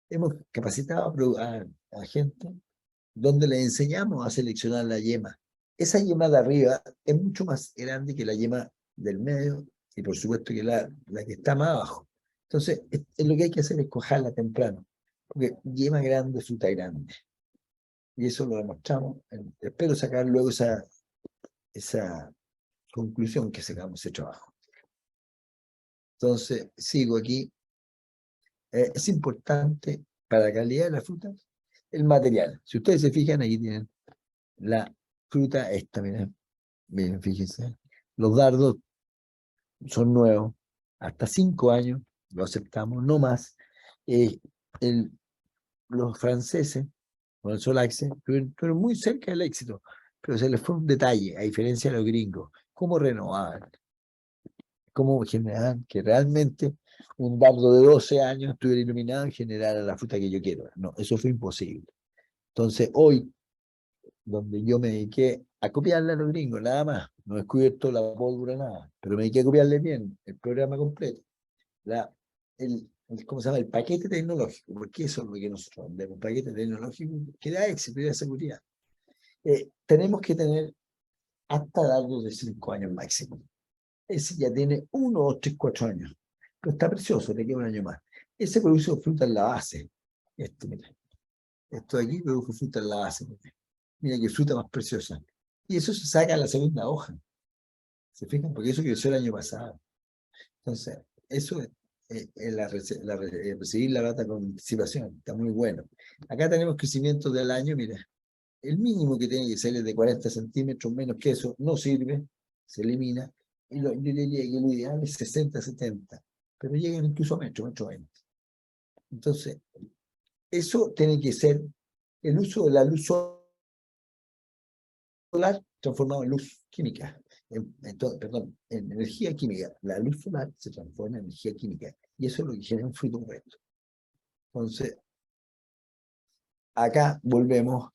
S2: Hemos capacitado a gente donde le enseñamos a seleccionar la yema. Esa yema de arriba es mucho más grande que la yema del medio y por supuesto que la que está más abajo. Entonces, lo que hay que hacer es cogerla temprano, porque yema grande, fruta grande. Y eso lo demostramos. Espero sacar luego esa conclusión que sacamos de ese trabajo. Entonces, sigo aquí. Es importante para la calidad de la fruta el material. Si ustedes se fijan, aquí tienen la fruta esta, miren, fíjense. Los dardos son nuevos, hasta 5 años, lo aceptamos, no más. Los franceses, con el Solaxe, estuvieron muy cerca del éxito, pero se les fue un detalle, a diferencia de los gringos. ¿Cómo renovaban? ¿Cómo generaban que realmente un dardo de 12 años estuviera iluminado y generara la fruta que yo quiero? No, eso fue imposible. Entonces, hoy, donde yo me dediqué a copiarle a los gringos, nada más, no he descubierto la pólvora, nada, pero me dediqué a copiarle bien el programa completo, ¿cómo se llama? El paquete tecnológico, porque eso es lo que nosotros vendemos, un paquete tecnológico que da éxito y da seguridad. Tenemos que tener hasta dardos de 5 años máximo. Ese ya tiene 1, 2, 3, 4 años, pero está precioso, le queda un año más. Ese produce fruta en la base. Mira. Esto de aquí produjo fruta en la base. Mira qué fruta más preciosa. Y eso se saca a la segunda hoja. ¿Se fijan? Porque eso creció el año pasado. Entonces, eso es recibir la data con anticipación. Está muy bueno. Acá tenemos crecimiento del año, mira. El mínimo que tiene que ser es de 40 centímetros, menos que eso no sirve, se elimina. Y yo diría que lo ideal es 60, 70. Pero llegan incluso a metro 20. Entonces, eso tiene que ser el uso de la luz solar transformado en luz química. Perdón, en energía química. La luz solar se transforma en energía química. Y eso es lo que genera un fruto correcto. Entonces, acá volvemos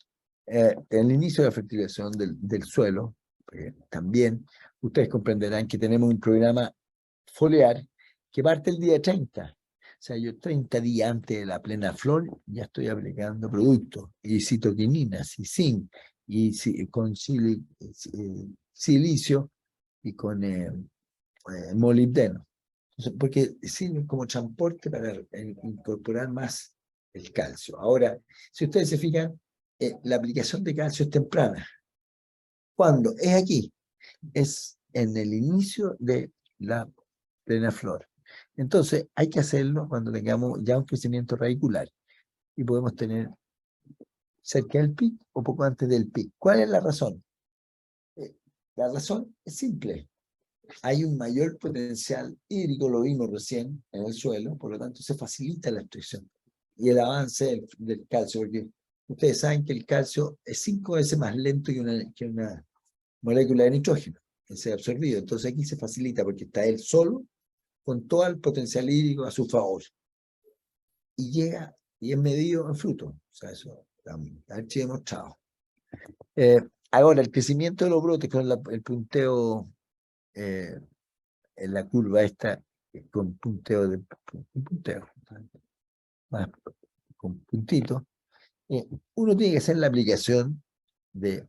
S2: el inicio de la fertilización del suelo. También ustedes comprenderán que tenemos un programa foliar que parte el día 30. O sea, yo 30 días antes de la plena flor ya estoy aplicando productos, y citoquininas, y zinc, y con silicio, y con molibdeno. Entonces, porque sirven como transporte para incorporar más el calcio. Ahora, si ustedes se fijan, la aplicación de calcio es temprana. ¿Cuándo? Es aquí. Es en el inicio de la plena flor. Entonces, hay que hacerlo cuando tengamos ya un crecimiento radicular y podemos tener cerca del pic o poco antes del pic. ¿Cuál es la razón? La razón es simple. Hay un mayor potencial hídrico, lo vimos recién en el suelo, por lo tanto se facilita la extracción y el avance del calcio, porque ustedes saben que el calcio es 5 veces más lento que una molécula de nitrógeno que se ha absorbido. Entonces aquí se facilita porque está él solo con todo el potencial hídrico a su favor. Y llega y es medido en fruto. O sea, eso está demostrado. Ahora, el crecimiento de los brotes con el punteo en la curva esta, con punteo, más con puntitos, uno tiene que hacer la aplicación de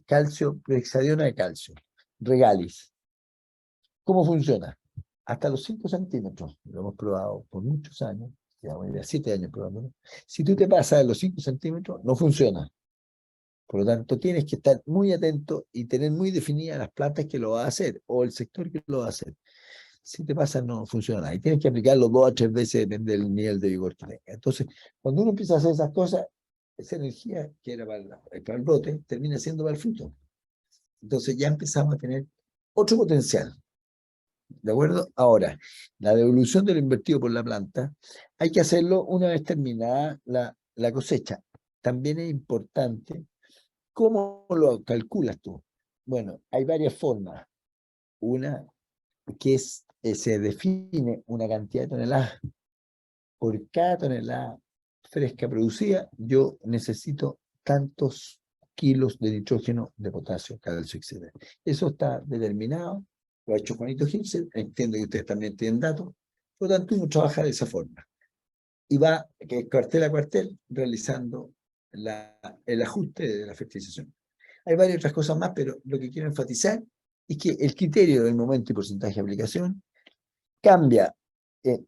S2: calcio, hexadiona de calcio, regalis. ¿Cómo funciona? Hasta los 5 centímetros, lo hemos probado por muchos años, llevamos ya 7 años probándolo. Si tú te pasas de los 5 centímetros, no funciona. Por lo tanto, tienes que estar muy atento y tener muy definidas las plantas que lo va a hacer o el sector que lo va a hacer. Si te pasa, no funciona. Y tienes que aplicarlo 2 a 3 veces, depende del nivel de vigor que tenga. Entonces, cuando uno empieza a hacer esas cosas, esa energía que era para el brote, termina siendo para el fruto. Entonces ya empezamos a tener otro potencial. ¿De acuerdo? Ahora, la devolución de lo invertido por la planta, hay que hacerlo una vez terminada la cosecha. También es importante, ¿cómo lo calculas tú? Bueno, hay varias formas. Una que se define una cantidad de toneladas. Por cada tonelada fresca producida, yo necesito tantos kilos de nitrógeno, de potasio, calcio, etc. Eso está determinado, lo ha hecho Juanito Gilsen, entiendo que ustedes también tienen datos, por lo tanto uno trabaja de esa forma. Y va cuartel a cuartel realizando el ajuste de la fertilización. Hay varias otras cosas más, pero lo que quiero enfatizar es que el criterio del momento y porcentaje de aplicación cambia.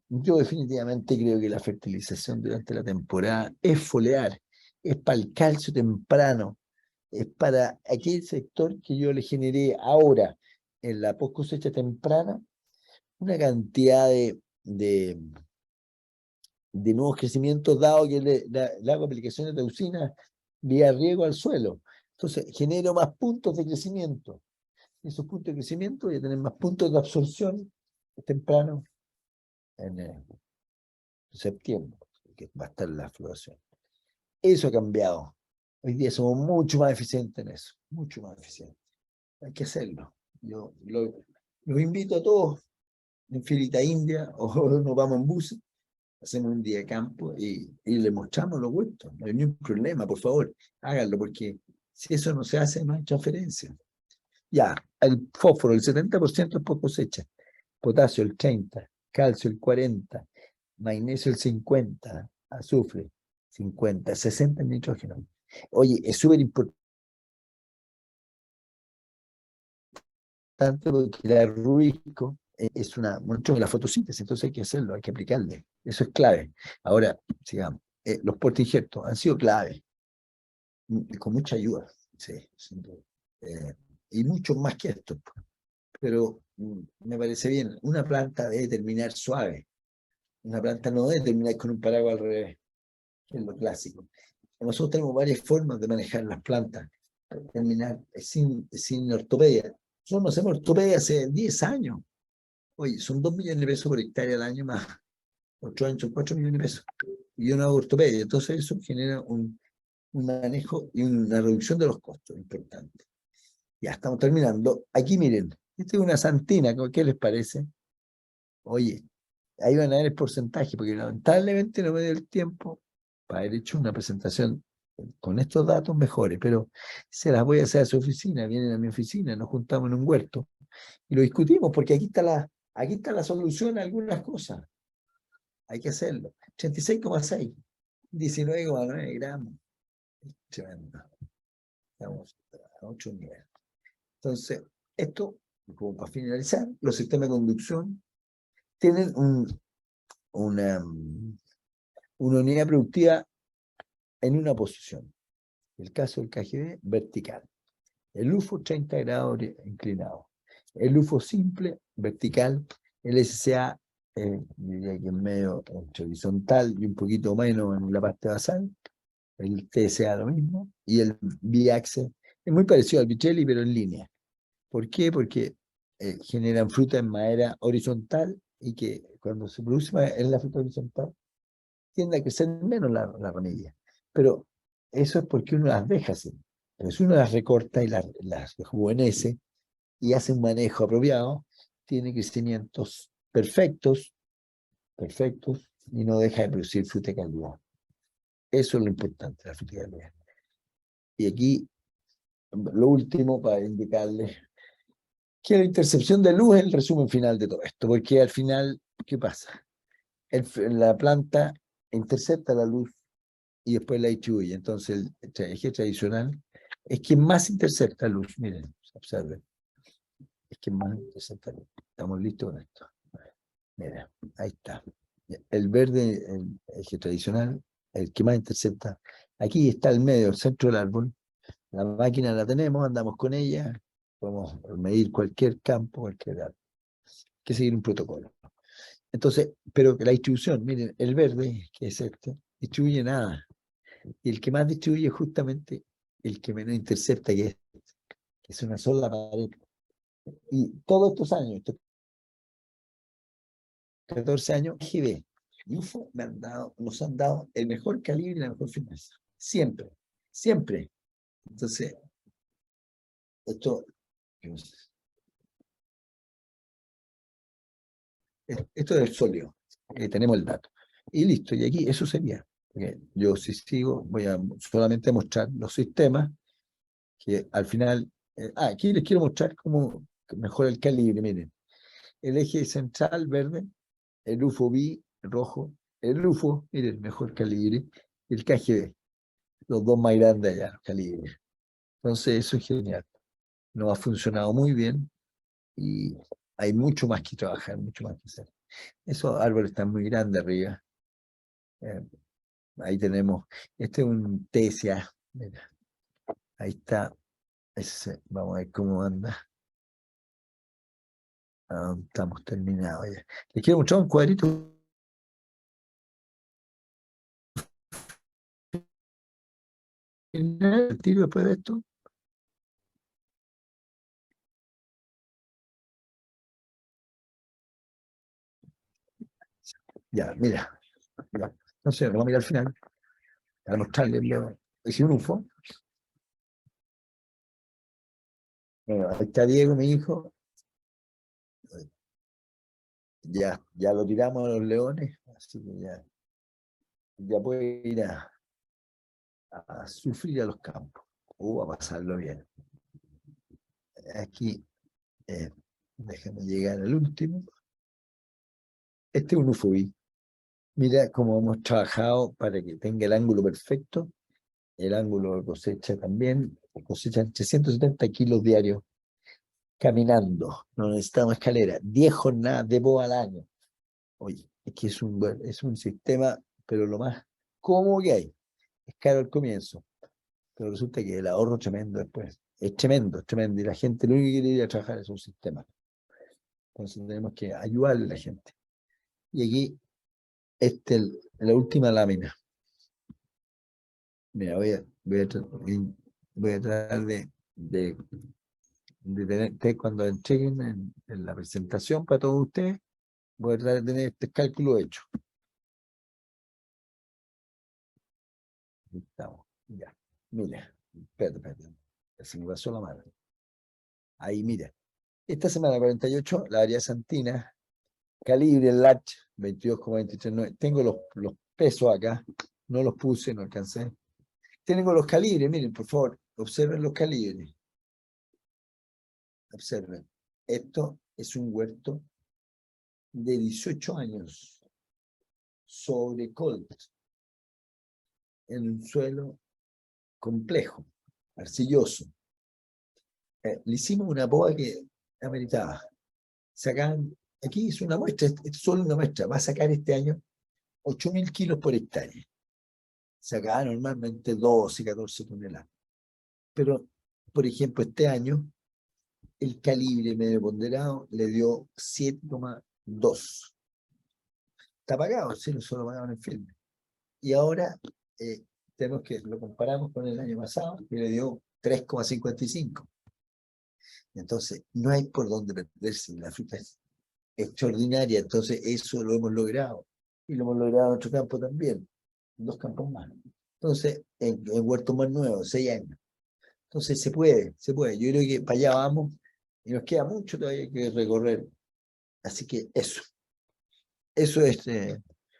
S2: Yo definitivamente creo que la fertilización durante la temporada es foliar, es para el calcio temprano, es para aquel sector que yo le generé ahora, en la post cosecha temprana, una cantidad de nuevos crecimientos, dado que le hago aplicaciones de auxina vía riego al suelo. Entonces, genero más puntos de crecimiento. Esos puntos de crecimiento voy a tener más puntos de absorción temprano en septiembre, que va a estar la floración. Eso ha cambiado. Hoy día somos mucho más eficientes en eso, mucho más eficientes. Hay que hacerlo. Yo los invito a todos en filita india o nos vamos en bus, hacemos un día de campo y le mostramos los huertos. No hay ningún problema, por favor, háganlo, porque si eso no se hace, no hay transferencia. Ya, el fósforo, el 70% es por cosecha, potasio el 30%, calcio el 40%, magnesio el 50%, azufre 50%, 60% el nitrógeno. Oye, es súper importante porque el rubisco es mucho de la fotosíntesis, entonces hay que hacerlo, hay que aplicarle. Eso es clave. Ahora, sigamos. Los portainjertos han sido clave, con mucha ayuda, sí, sin duda. Y mucho más que esto. Pero me parece bien, una planta debe terminar suave. Una planta no debe terminar con un paraguas al revés, que es lo clásico. Nosotros tenemos varias formas de manejar las plantas, terminar sin ortopedia. Nosotros no hacemos ortopedia hace 10 años. Oye, son 2 millones de pesos por hectárea al año más 8 años, son 4 millones de pesos. Y yo no hago ortopedia. Entonces eso genera un manejo y una reducción de los costos importante. Ya estamos terminando. Aquí miren, esta es una santina, ¿qué les parece? Oye, ahí van a ver el porcentaje, porque lamentablemente no me dio el tiempo para haber hecho una presentación con estos datos mejores, pero se las voy a hacer a su oficina, vienen a mi oficina, nos juntamos en un huerto y lo discutimos, porque aquí está la solución a algunas cosas. Hay que hacerlo. 36,6, 19,9 gramos. Tremendo. Estamos a 8 niveles. Entonces, esto, como para finalizar, los sistemas de conducción tienen una unidad productiva en una posición. El caso del KGB, vertical. El UFO, 30 grados inclinado. El UFO simple, vertical. El SCA, diría que en medio entre horizontal y un poquito menos en la parte basal. El TSA lo mismo. Y el biaxe es muy parecido al Bichelli, pero en línea. ¿Por qué? Porque generan fruta en madera horizontal y que cuando se produce en la fruta horizontal tiende a crecer menos la ramilla. Pero eso es porque uno las deja así. Pero si uno las recorta y las rejuvenece y hace un manejo apropiado, tiene crecimientos perfectos, y no deja de producir fruta de calidad. Eso es lo importante, la fruta de calidad. Y aquí, lo último para indicarles que la intercepción de luz es el resumen final de todo esto, porque al final, ¿qué pasa? La planta intercepta la luz y después la distribuye. Entonces, el eje tradicional es quien más intercepta luz. Miren, observen. Es quien más intercepta luz. Estamos listos con esto. Mira, ahí está. El verde, el eje tradicional, el que más intercepta. Aquí está el medio, el centro del árbol. La máquina la tenemos, andamos con ella. Podemos medir cualquier campo, cualquier árbol. Hay que seguir un protocolo. Entonces, pero la distribución, miren, el verde, que es este, distribuye nada. Y el que más distribuye es justamente el que menos intercepta, que es una sola pared. Y todos estos años, estos 14 años, GB y UFO nos han dado el mejor calibre y la mejor firmeza. Siempre, siempre. Entonces, esto es el sólido. Tenemos el dato. Y listo, y aquí eso sería. Yo si sigo, voy a solamente mostrar los sistemas que al final, aquí les quiero mostrar cómo mejora el calibre, miren. El eje central verde, el UFO B rojo, el UFO, miren, mejor calibre, y el KGB, los dos más grandes allá, los calibres. Entonces eso es genial. Nos ha funcionado muy bien y hay mucho más que trabajar, mucho más que hacer. Esos árboles están muy grandes arriba. Ahí tenemos, este es un TSA, mira. Ahí está. Vamos a ver cómo anda. Estamos terminados ya. Les quiero mostrar un cuadrito. El tiro después de esto. Ya, mira. Ya. No sé, lo vamos a mirar al final. Para mostrarles. Hice un UFO. Bueno, ahí está Diego, mi hijo. Ya lo tiramos a los leones, así que ya puede ir a sufrir a los campos o a pasarlo bien. Aquí, déjame llegar al último. Este es un UFOI. Mira cómo hemos trabajado para que tenga el ángulo perfecto. El ángulo de cosecha también. Cosechan 370 kilos diarios caminando. No necesitamos escalera. 10 jornadas de boa al año. Oye, es que es un sistema, pero lo más cómodo que hay. Es caro al comienzo, pero resulta que el ahorro tremendo después. Es tremendo, es tremendo. Y la gente lo único que quiere ir a trabajar es un sistema. Entonces tenemos que ayudarle a la gente. Y aquí, la última lámina. Mira, voy a tratar de tener, cuando entreguen en la presentación para todos ustedes, voy a tratar de tener este cálculo hecho. Ahí estamos, ya. Mira, espérate. Se me pasó la mano. Ahí, mira. Esta semana 48, la variedad santina, calibre LAT 22,239. Tengo los pesos acá, no los puse, no alcancé. Tengo los calibres, miren, por favor, observen los calibres. Observen, esto es un huerto de 18 años sobre colt, en un suelo complejo, arcilloso. Le hicimos una poda que ameritaba. Sacan, aquí es una muestra, es solo una muestra, va a sacar este año 8.000 kilos por hectárea. Sacaba normalmente 12, 14 toneladas. Pero, por ejemplo, este año, el calibre medio ponderado le dio 7,2. Está pagado, sí, no solo pagado en el filme. Y ahora tenemos que, lo comparamos con el año pasado, que le dio 3,55. Entonces, no hay por dónde perderse. La fruta es extraordinaria, entonces eso lo hemos logrado. Y lo hemos logrado en otro campo también, en 2 campos más. Entonces, en huertos más nuevos, 6 años. Entonces se puede. Yo creo que para allá vamos y nos queda mucho todavía que recorrer. Así que eso es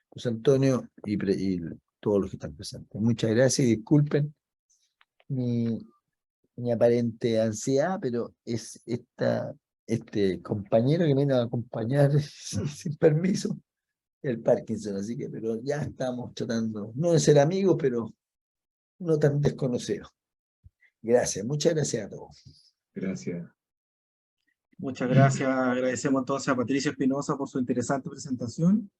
S2: José Antonio y todos los que están presentes. Muchas gracias y disculpen mi aparente ansiedad, pero es este compañero que me vino a acompañar sin permiso, el Parkinson, así que, pero ya estamos tratando, no de ser amigos, pero no tan desconocidos. Gracias, muchas gracias a todos.
S3: Gracias.
S1: Muchas gracias. Agradecemos entonces a Patricio Espinosa por su interesante presentación.